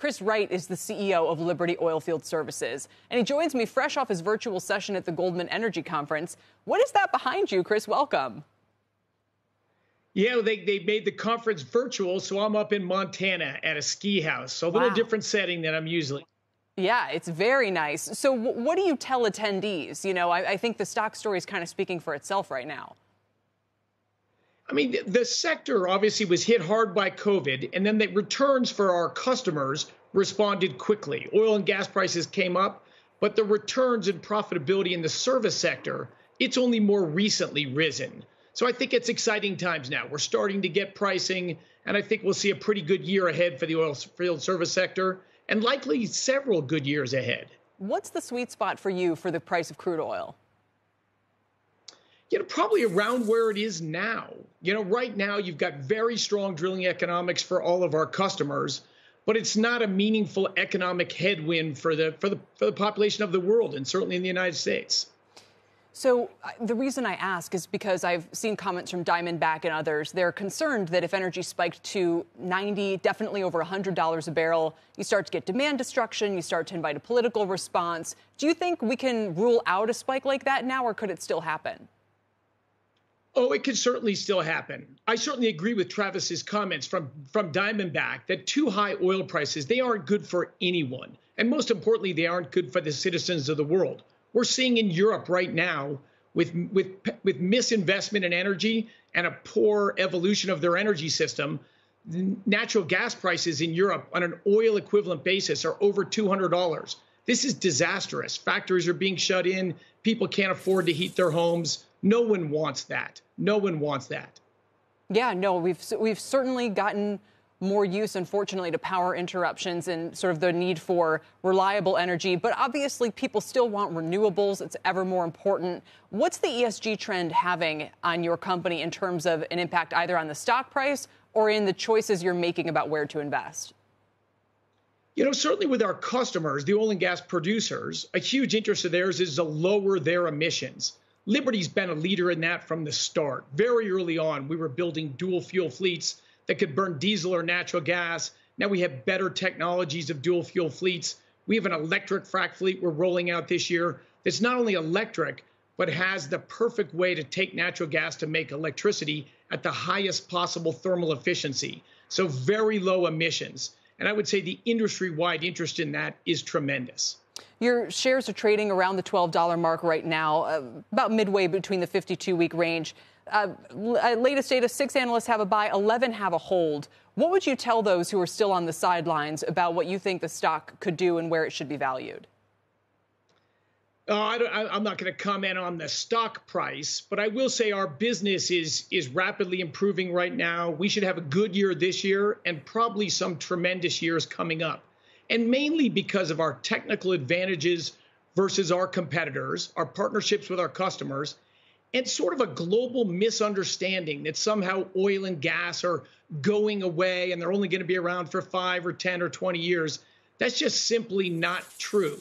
Chris Wright is the CEO of Liberty Oilfield Services, and he joins me fresh off his virtual session at the Goldman Energy Conference. What is that behind you, Chris? Welcome. Yeah, they made the conference virtual, so I'm up in Montana at a ski house. So a little different setting than I'm usually. Yeah, it's very nice. So what do you tell attendees? You know, I think the stock story is kind of speaking for itself right now. I mean, the sector obviously was hit hard by COVID, and then the returns for our customers responded quickly. Oil and gas prices came up, but the returns and profitability in the service sector, it's only more recently risen. So I think it's exciting times now. We're starting to get pricing, and I think we'll see a pretty good year ahead for the oilfield service sector, and likely several good years ahead. What's the sweet spot for you for the price of crude oil? You know, probably around where it is now. You know, right now you've got very strong drilling economics for all of our customers, but it's not a meaningful economic headwind for the population of the world, and certainly in the United States. So the reason I ask is because I've seen comments from Diamondback and others. They're concerned that if energy spiked to $90, definitely over $100 a barrel, you start to get demand destruction, you start to invite a political response. Do you think we can rule out a spike like that now, or could it still happen? Oh, it could certainly still happen. I certainly agree with Travis's comments from Diamondback that too high oil prices, they aren't good for anyone. And most importantly, they aren't good for the citizens of the world. We're seeing in Europe right now with misinvestment in energy and a poor evolution of their energy system, natural gas prices in Europe on an oil equivalent basis are over $200. This is disastrous. Factories are being shut in. People can't afford to heat their homes. No one wants that. No one wants that. Yeah, no, we've certainly gotten more use, unfortunately, to power interruptions and sort of the need for reliable energy. But obviously, people still want renewables. It's ever more important. What's the ESG trend having on your company in terms of an impact either on the stock price or in the choices you're making about where to invest? You know, certainly with our customers, the oil and gas producers, a huge interest of theirs is to lower their emissions. Liberty's been a leader in that from the start. Very early on, we were building dual fuel fleets that could burn diesel or natural gas. Now we have better technologies of dual fuel fleets. We have an electric frac fleet we're rolling out this year that's not only electric, but has the perfect way to take natural gas to make electricity at the highest possible thermal efficiency. So very low emissions. And I would say the industry-wide interest in that is tremendous. Your shares are trading around the $12 mark right now, about midway between the 52-week range. Latest data, 6 analysts have a buy, 11 have a hold. What would you tell those who are still on the sidelines about what you think the stock could do and where it should be valued? I'm not going to comment on the stock price, but I will say our business is rapidly improving right now. We should have a good year this year and probably some tremendous years coming up. And mainly because of our technical advantages versus our competitors, our partnerships with our customers, and sort of a global misunderstanding that somehow oil and gas are going away and they're only going to be around for 5 or 10 or 20 years. That's just simply not true.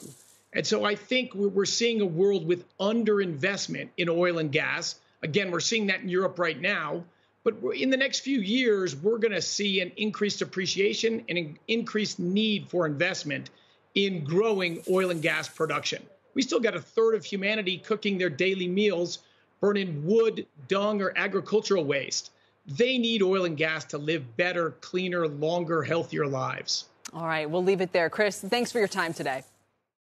And so I think we're seeing a world with underinvestment in oil and gas. Again, we're seeing that in Europe right now. But in the next few years, we're going to see an increased appreciation and an increased need for investment in growing oil and gas production. We still got a third of humanity cooking their daily meals, burning wood, dung, or agricultural waste. They need oil and gas to live better, cleaner, longer, healthier lives. All right, we'll leave it there. Chris, thanks for your time today.